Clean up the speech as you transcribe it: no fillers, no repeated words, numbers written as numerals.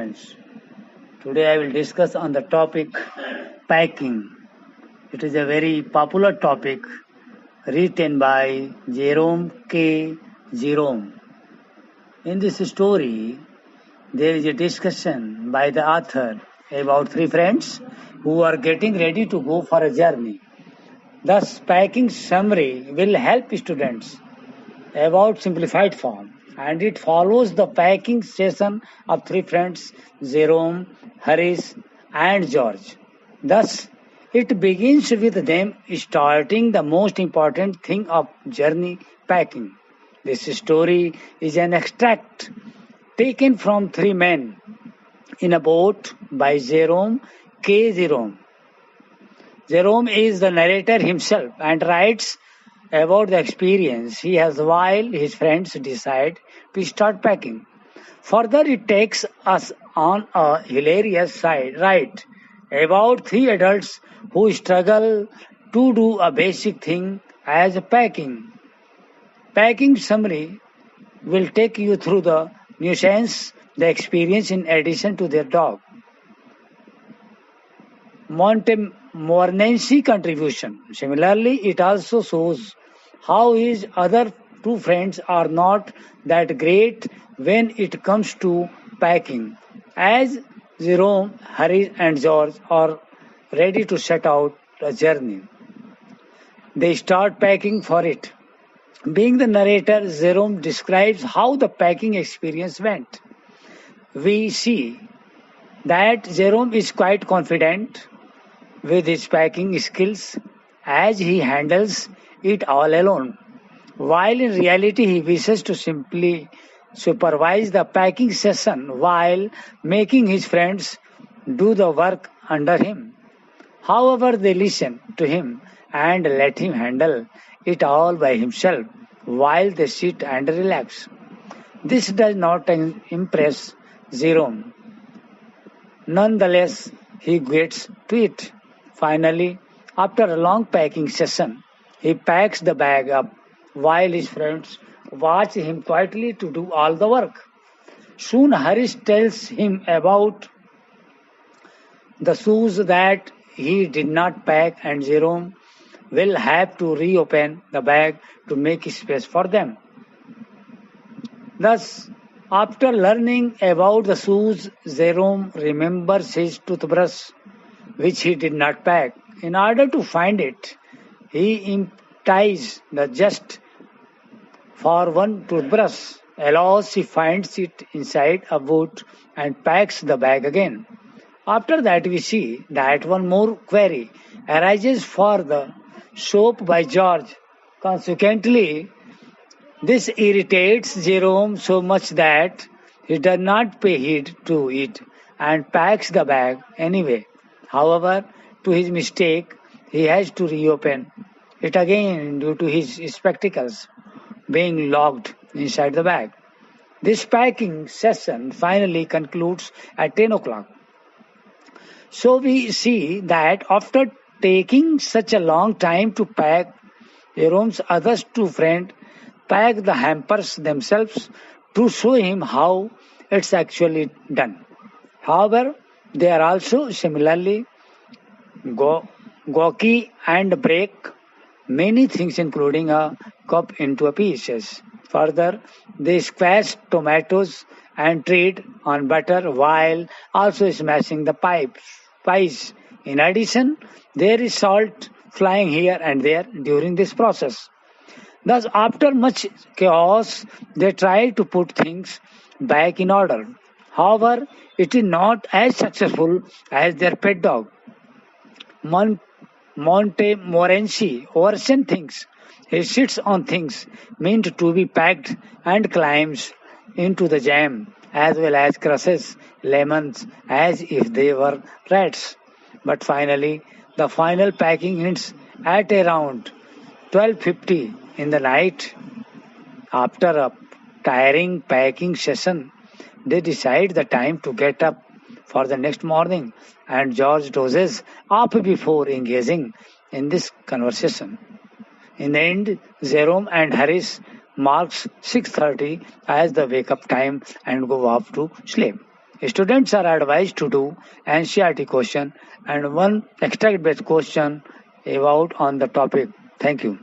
students. Today I will discuss on the topic packing. It is a very popular topic written by Jerome K. Jerome. In this story, there is a discussion by the author about three friends who are getting ready to go for a journey. Thus, packing summary will help students about simplified form, and it follows the packing session of three friends Jerome, Harris, and George. Thus, it begins with them starting the most important thing of journey packing. This story is an extract taken from Three Men in a Boat by Jerome K. Jerome. Jerome is the narrator himself and writes about the experience he has while his friends decide to start packing. Further, it takes us on a hilarious side ride about three adults who struggle to do a basic thing as packing. Packing summary will take you through the nuisance they experience in addition to their dog. Montmorency contribution. Similarly, it also shows how his other two friends are not that great when it comes to packing, as Jerome, Harry, and George are ready to set out a journey. They start packing for it. Being the narrator, Jerome describes how the packing experience went. We see that Jerome is quite confident with his packing skills as he handles it all alone, while in reality he wishes to simply supervise the packing session while making his friends do the work under him. However, they listen to him and let him handle it all by himself while they sit and relax. This does not impress Jerome. Nonetheless, he gets to it. Finally, after a long packing session, he packs the bag up while his friends watch him quietly to do all the work. Soon Harish tells him about the shoes that he did not pack, and Jerome will have to reopen the bag to make space for them. Thus, after learning about the shoes, Jerome remembers his toothbrush, which he did not pack. In order to find it, he empties the just for one toothbrush. Alas, he finds it inside a boot and packs the bag again. After that, we see that one more query arises for the soap by George. Consequently, this irritates Jerome so much that he does not pay heed to it and packs the bag anyway. However, to his mistake, he has to reopen it again due to his spectacles being locked inside the bag. This packing session finally concludes at 10 o'clock. So we see that after taking such a long time to pack, Jerome's other two friends pack the hampers themselves to show him how it's actually done. However, they are also similarly gawky and break many things including a cup into a pieces. Further, they squash tomatoes and trade on butter while also smashing the pies. In addition, there is salt flying here and there during this process. Thus, after much chaos, they try to put things back in order. However, it is not as successful as their pet dog. Mon- Montmorency oversees things. He sits on things meant to be packed and climbs into the jam as well as crushes lemons as if they were rats. But finally, the final packing ends at around 12:50 in the night. After a tiring packing session, they decide the time to get up for the next morning, and George dozes off before engaging in this conversation. In the end, Jerome and Harris marks 6:30 as the wake-up time and go off to sleep. Students are advised to do NCERT question and one extract based question about on the topic. Thank you.